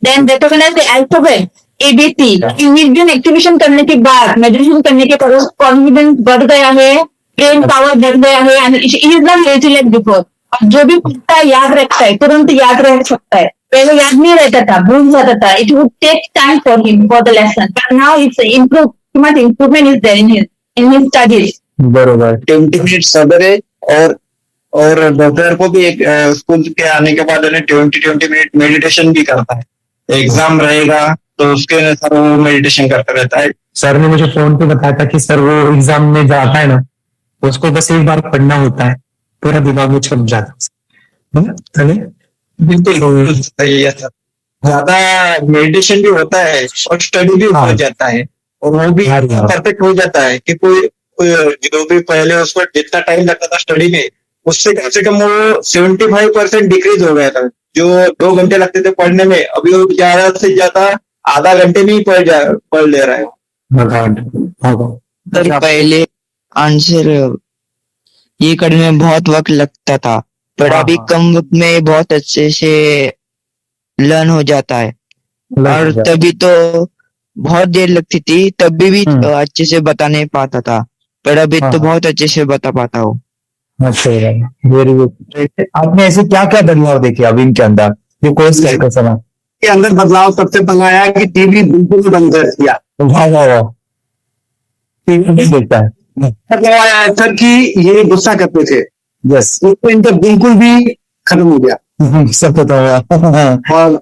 then recognize the alphabet ABC। Imagine activation करने के बाद, मेडिटेशन करने के बाद कॉन्फिडेंस बढ़ गया है, ब्रेन पावर बढ़ गया है, and is not lazy like before. जो भी पढ़ता है याद रखता है, तुरंत याद रह सकता है। पहले याद नहीं रहता था, भूल जाता था। It would take time for him for the lesson, but now it's improve, much improvement is there in his studies. बरोबर। 20 मिनट सवेरे और दोपहर को भी एक स्कूल के आने के बाद 20 मिनट मेडिटेशन भी करता है। एग्जाम रहेगा तो उसके अनुसार वो मेडिटेशन करता रहता है। सर ने मुझे फोन पे बताया था कि सर वो एग्जाम में जाता है ना, उसको बस एक बार पढ़ना होता है, पूरा दिमाग में छप जाता है। बिल्कुल सही है सर। ज्यादा मेडिटेशन भी होता है और स्टडी भी हो जाता है, और वो भी परफेक्ट हो जाता है कि कोई जो भी पहले उसको जितना टाइम लगता था स्टडी में, उससे कम से कम वो 75% डिक्रीज हो गया था। जो 2 घंटे लगते थे पढ़ने में, अभी वो ज्यादा से ज्यादा आधा घंटे में ही पढ़ ले रहा है। सर पहले आंसर ये करने में बहुत वक्त लगता था, पर अभी कम वक्त में बहुत अच्छे से लर्न हो जाता है। और तभी तो बहुत देर लगती थी, तब भी अच्छे से बता नहीं पाता था, पर अभी तो बहुत अच्छे से बता पाता हूँ। अच्छा, वेरी गुड। आपने ऐसे क्या क्या बदलाव देखे अभी इनके अंदर, ये कोर्स का समय के अंदर बदलाव सबसे पहला आया कि टीवी बिल्कुल बंद कर दिया। वाह वाह वाह, टीवी नहीं देखता है। सर कि ये गुस्सा करते थे, यस, तो इनका बिल्कुल भी खत्म हो गया। सब पता होगा। और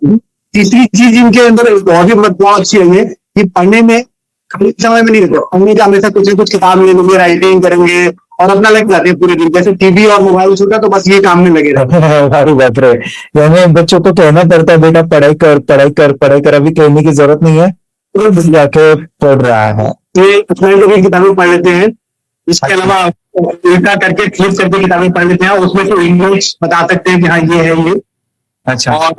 तीसरी चीज इनके अंदर बहुत ही बदलाव अच्छी है कि पढ़ने में कम समय में नहीं रहते, पढ़ने का हमेशा कुछ न कुछ किताब ले लेंगे, राइटिंग करेंगे और अपना लग जाते हैं पूरे दिन। जैसे टीवी और मोबाइल छूटा तो बस ये काम में लगे रहते हैं। बाप रे, यानी बच्चों को कहना पड़ता है बेटा पढ़ाई कर पढ़ाई कर पढ़ाई कर, अभी कहने की जरूरत नहीं है, तो जाके पढ़ रहा है। ये अपने लोग किताबें पढ़ लेते हैं इसके अलावा उल्टा करके फ्लिप करके किताबें पढ़ लेते हैं, उसमें तो इंग्लिश बता सकते हैं कि हाँ ये है ये। अच्छा। और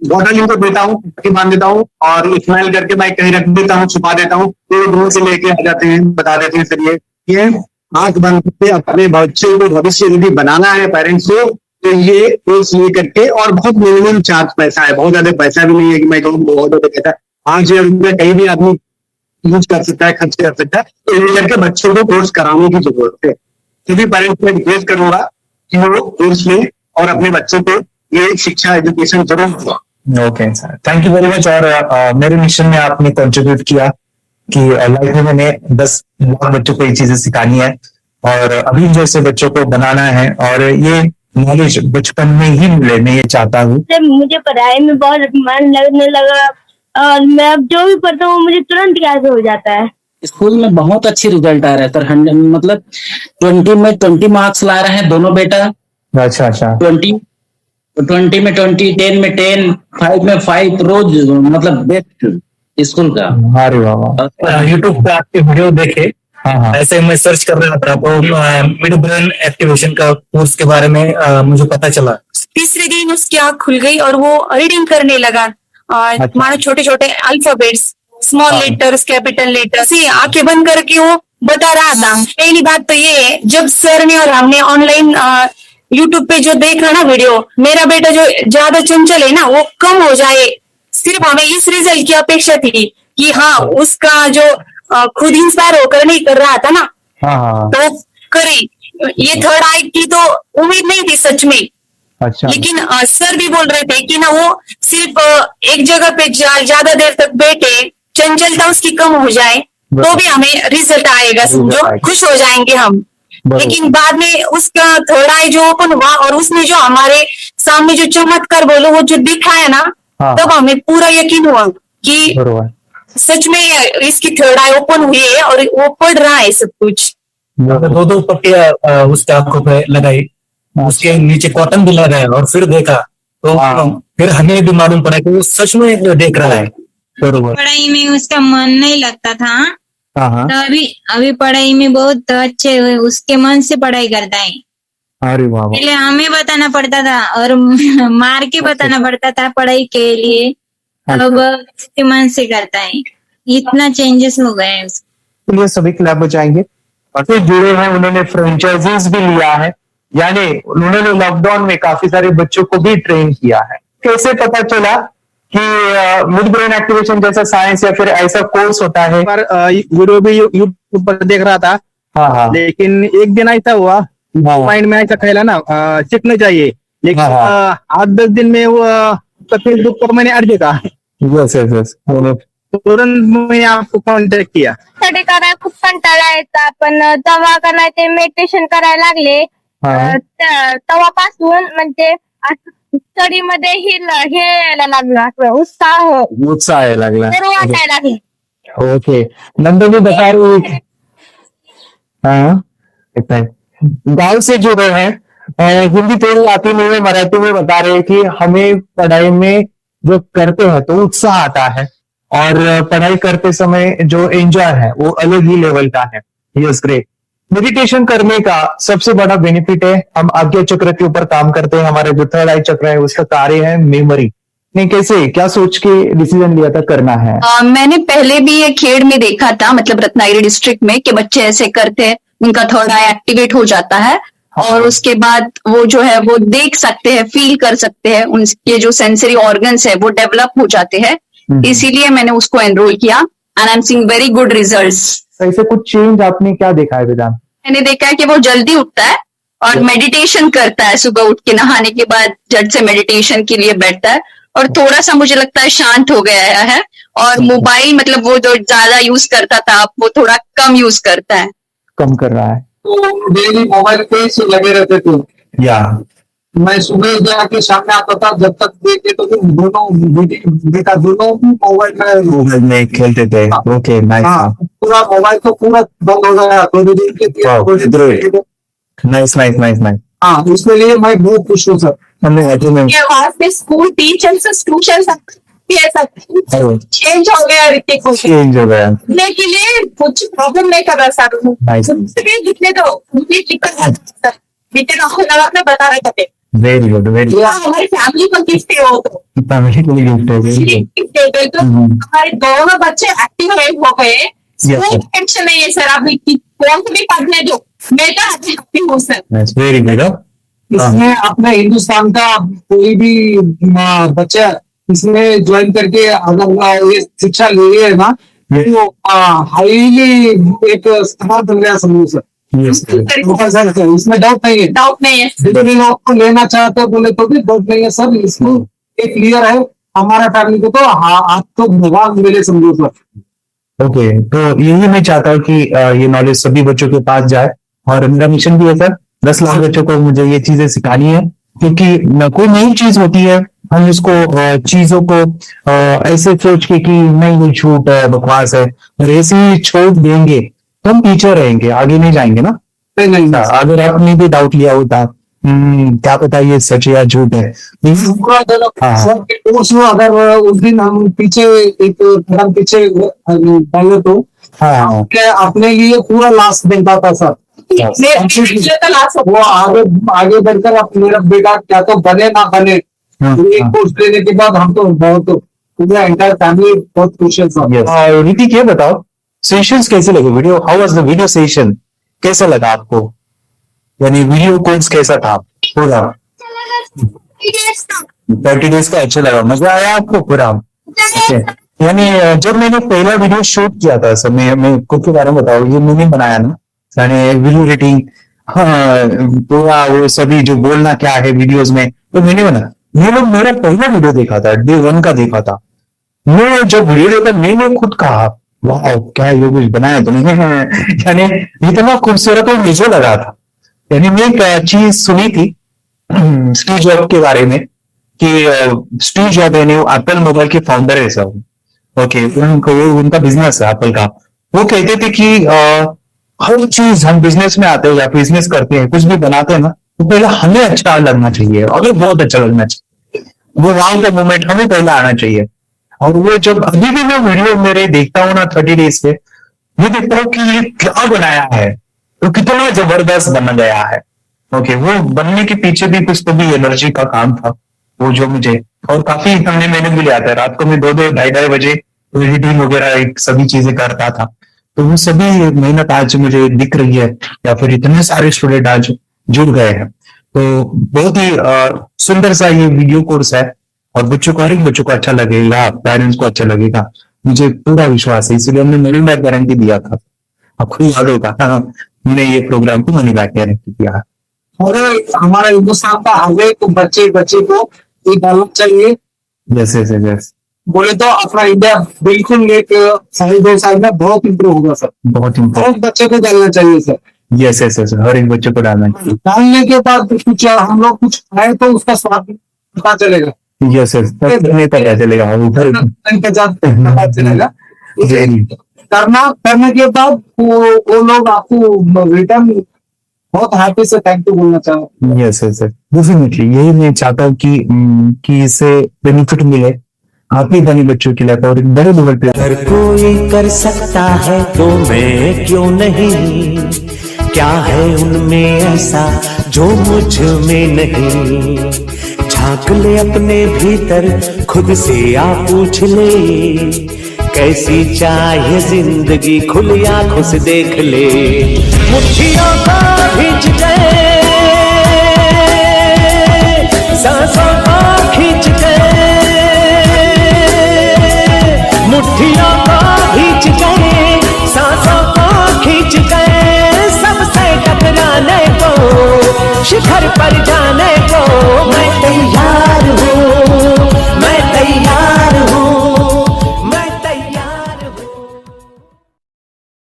बॉटल इनको देता हूँ, बांध देता हूँ और स्माइल करके मैं कहीं रख देता हूँ, छुपा देता हूँ, तो दूर से लेके आ जाते हैं, बता देते हैं सर ये आंख बंद करके अपने बच्चे को भविष्य यदि बनाना है पेरेंट्स को, तो ये कोर्स ले करके, और बहुत मिनिमम चार्ज पैसा है, बहुत ज्यादा पैसा भी नहीं है कि मैं कहूँ बहुत ज्यादा पैसा, 5,000 रुपये कहीं भी आदमी यूज कर सकता है, खर्च कर सकता है, तो ये करके बच्चों को कोर्स कराने की जरूरत है। सभी पेरेंट्स में रिक्वेस्ट करूंगा कि वो कोर्स लें और अपने बच्चों को ये शिक्षा एजुकेशन जरूर। Okay sir, thank you very much. और मेरे मिशन में आपने कंट्रीब्यूट किया कि लाइफ में मैंने 10 लाख बच्चों को ये चीजें सिखानी है और अभी जैसे बच्चों को बनाना है, और ये नॉलेज बचपन में ही मिले, मैं ये चाहता हूँ। मुझे पढ़ाई में बहुत मन लगने लगा और मैं अब जो भी पढ़ता हूँ मुझे तुरंत याद हो जाता है। स्कूल में बहुत अच्छी रिजल्ट आ रहा है सर, 100 मतलब 20 में 20 मार्क्स ला रहे हैं दोनों बेटा। अच्छा अच्छा। 20 में 20, 10 में 10, 5 में 5, रोज मतलब बेस्ट स्कूल का। अरे वाह। यूट्यूब पे आपके वीडियो देखे, ऐसे मैं सर्च कर रहा था तो मिड ब्रेन एक्टिवेशन का कोर्स के बारे में मुझे पता चला। तीसरे दिन उसकी आँख खुल गई और वो रीडिंग करने लगा, और मानो छोटे छोटे alphabets, small letters, capital letters, आंखें बंद करके वो बता रहा था। पहली बात तो ये है, जब सर ने और हमने ऑनलाइन यूट्यूब पे जो देख रहा ना वीडियो, मेरा बेटा जो ज्यादा चंचल है ना वो कम हो जाए, सिर्फ हमें इस रिजल्ट की अपेक्षा थी कि हाँ उसका जो खुद इंस्पायर होकर नहीं कर रहा था ना, तो करी। ये थर्ड आई की तो उम्मीद नहीं थी सच में। अच्छा। लेकिन सर भी बोल रहे थे कि ना वो सिर्फ एक जगह पे ज्यादा देर तक बैठे, चंचलता उसकी कम हो जाए तो भी हमें रिजल्ट आएगा, समझो खुश हो जाएंगे हम। लेकिन बाद में उसका थर्ड आई जो ओपन हुआ और उसने जो हमारे सामने जो चमत्कार बोलो वो जो दिखाया ना, तब हमें पूरा यकीन हुआ कि सच में इसकी थर्ड आई ओपन हुई है और वो पढ़ रहा है सब कुछ। 2 पट्टियां उसके आंखों पे लगाई, उसके नीचे कॉटन भी लगाया और फिर देखा तो फिर हमें भी मालूम पड़ा कि वो सच में देख रहा है। पढ़ाई में उसका मन नहीं लगता था, तो अभी पढ़ाई में बहुत अच्छे उसके मन से पढ़ाई करता है। अरे वाह। पहले हमें बताना पड़ता था और मार के बताना पड़ता था पढ़ाई के लिए, अब उसके मन से करता है। इतना चेंजेस हो गए हैं उसके। ये सभी क्लब बचाएंगे और फिर जुड़े हैं, उन्होंने फ्रेंचाइजीज भी लिया है, यानी उन्होंने लॉकडाउन में काफी सारे बच्चों को भी ट्रेन किया है। कैसे पता चला कि मिड ब्रेन एक्टिवेशन जैसा साइंस या फिर ऐसा कोर्स होता है? पर वीडियो भी यूट्यूब पर देख रहा था, लेकिन एक दिन ऐसा हुआ माइंड में ऐसा ख्याल ना सीखना चाहिए, लेकिन 8-10 दिन में वो फेसबुक पर मैंने ऐड देखा, तुरंत मैंने आपको कॉन्टॅक्ट किया। स्टडी करायला खूप कंटाळा यायचा, पण तेव्हा का नाही ते मेडिटेशन करायला लागले, तेव्हापासून म्हणजे स्टडी मध्ये हे यायला लागला, उत्साह लागला, तर वाटायला लागले। ओके। नंदन भी बता रही, गाँव से जुड़े हैं, हिंदी थोड़ी आती नहीं है, मराठी में बता रहे हैं कि हमें पढ़ाई में जो करते हैं तो उत्साह आता है और पढ़ाई करते समय जो एंजॉय है वो अलग ही लेवल का है। Yes, great. मेडिटेशन करने का सबसे बड़ा बेनिफिट है, हम आज्ञा चक्र के ऊपर काम करते हैं, हमारे जो थर्ड आई चक्र है उसका कार्य है मेमोरी। नहीं, कैसे क्या सोच के डिसीजन लिया था करना है? मैंने पहले भी ये खेड़ में देखा था, मतलब रत्नागिरी डिस्ट्रिक्ट में, कि बच्चे ऐसे करते हैं, उनका थर्ड आई एक्टिवेट हो जाता है और उसके बाद वो जो है वो देख सकते हैं, फील कर सकते हैं, उनके जो सेंसरी ऑर्गन्स है वो डेवलप हो जाते हैं। इसीलिए मैंने उसको एनरोल किया and I am seeing very good results. ऐसे कुछ चेंज आपने क्या देखा है वेदांत? मैंने देखा है कि वो जल्दी उठता है और मेडिटेशन करता है, सुबह उठ के नहाने के बाद झट से मेडिटेशन के लिए बैठता है और थोड़ा सा मुझे लगता है शांत हो गया है, और मोबाइल मतलब वो जो ज्यादा यूज करता था वो थोड़ा कम यूज करता है, कम कर रहा है। तो डेली मोबाइल पे से लगे रहते थे, या मैं सुबह जाके सामने आता था, जब तक देखे तो दोनों बेटा दोनों मोबाइल में खेलते थे। Okay, nice. पूरा मोबाइल तो पूरा बंद हो गया 2 दिन के। Nice nice nice nice. इसके लिए मैं बहुत खुश हूँ सर। स्कूल टीचर्स ट्यूशन कि ऐसा चेंज हो गया ऋतिक को चेंज हो गया। दिखने के लिए कुछ प्रॉब्लम नहीं कर रहा सर Nice. दिखने दो मुझे दिक्कत है सर बीते आंखों लगा के बता रहे थे वेरी गुड वेरी या हमारी फैमिली को गिफ्ट है वो तो फैमिली के लिए गिफ्ट है वेरी गुड। तो हमारे दोनों बच्चे एक्टिव हो गए कोई टेंशन नहीं है सर आप फोन को भी पढ़ने दो मैं तो हैप्पी हूँ सर वेरी गुड। इसमें अपने हिंदुस्तान का कोई भी बच्चा इसमें ज्वाइन करके अगर ये शिक्षा ले रही है ना तो हाईली एक स्थान बन गया समूह सर। इसमें डाउट नहीं है जितने लोग को लेना चाहते हो बोले तो भी डाउट नहीं है सर इसमें एक क्लियर है हमारा फैमिली को तो आप तो भगवान मिले समझो सर। ओके तो यही मैं चाहता हूँ कि ये नॉलेज सभी बच्चों के पास जाए और मेरा मिशन भी है सर 10 लाख बच्चों को मुझे ये चीजें सिखानी है क्योंकि कोई नई चीज होती है हम इसको चीजों को ऐसे सोच के कि नहीं ये झूठ है बकवास है और ऐसे ही छोड़ देंगे तो हम पीछे रहेंगे आगे नहीं जाएंगे ना। नहीं अगर आपने भी डाउट लिया होता क्या पता ये सच या झूठ है अगर उस दिन हम पीछे एक कदम पीछे पहले तो अपने लिए पूरा लास्ट देता था सर वो आगे बढ़कर अब मेरा बेटा क्या तो बने ना बने एक कोर्स लेने के बाद हम तो बहुत पूरा एंटायर फैमिली बहुत खुश है सर। ऋतिक ये बताओ सेशंस कैसे लगे video how was the video session कैसा लगा आपको यानी वीडियो कोर्स कैसा था पूरा 30 डेज का अच्छा लगा मजा आया आपको पूरा यानी जब मैंने पहला वीडियो शूट किया था सर मैं खुद के बारे में बताऊँ ये मैंने बनाया ना यानी वीडियो एडिटिंग पूरा वो सभी जो बोलना क्या है वीडियोस में तो मैंने बना मेरा पहला वीडियो देखा था डे 1 का देखा था मैं जब वीडियो देखा मैंने खुद कहा वाह क्या ये कुछ बनाया तुमने यानी इतना खूबसूरत और मुझे लगा था यानी मैं एक चीज सुनी थी स्टीव जॉब के बारे में कि स्टीव जॉब यानी एप्पल मोबाइल के फाउंडर है सब ओके उनका बिजनेस है एप्पल का वो कहते थे कि हर चीज हम बिजनेस में आते हैं या बिजनेस करते हैं कुछ भी बनाते हैं ना तो पहले हमें अच्छा लगना चाहिए अगर बहुत अच्छा लगना चाहिए वो वाव का मोमेंट हमें पहले आना चाहिए और वो जब अभी भी मैं वीडियो मेरे देखता हूँ ना 30 डेज पे मैं देखता हूँ कि ये क्या बनाया है तो कितना जबरदस्त बन गया है ओके वो बनने के पीछे भी कुछ तो भी एनर्जी का काम था वो जो मुझे और काफी हमने मेहनत भी लिया था रात को मैं 2-2 ढाई बजे एडिटिंग वगैरह सब चीजें करता था तो वो सभी मेहनत आज मुझे दिख रही है या फिर इतने सारे स्टूडेंट आज जुड़ गए हैं तो बहुत ही सुंदर सा ये वीडियो कोर्स है और बच्चों को हर एक बच्चों को अच्छा लगेगा पेरेंट्स को अच्छा लगेगा मुझे पूरा विश्वास है इसलिए हमने मनी बैक गारंटी दिया था आपको याद होगा हमने ये प्रोग्राम को मनी बैक गारंटी दिया और हमारा हिंदुस्तान का हर एक बच्चे को ये डालना चाहिए यस बोले तो अपना इंडिया बिल्कुल एक साल में बहुत इम्प्रूव होगा सर बहुत बच्चे को डालना चाहिए सर यस हर एक बच्चे को डालना चाहिए डालने के बाद कुछ हम लोग कुछ खाए तो उसका स्वाद पता चलेगा यस पता चलेगा पता चलेगा करने के बाद वो लोग आपको रिटर्न बहुत हैप्पी से थैंक यू बोलना चाहूँ यस डेफिनेटली यही मैं चाहता हूँ कि इससे बेनिफिट मिले आप ही बने बच्चों के लिए और एक बड़े लेवल पे अगर कोई कर सकता है तो मैं क्यों नहीं क्या है उनमें ऐसा जो मुझ में नहीं झांक ले अपने भीतर खुद से आ पूछ ले कैसी चाहिए जिंदगी खुली आंखों से देख ले मुट्ठियों को खींच गए सांसों को खींच गए मुट्ठियों को खींच गए सांसों को खींच गए सबसे टकराने को शिखर पर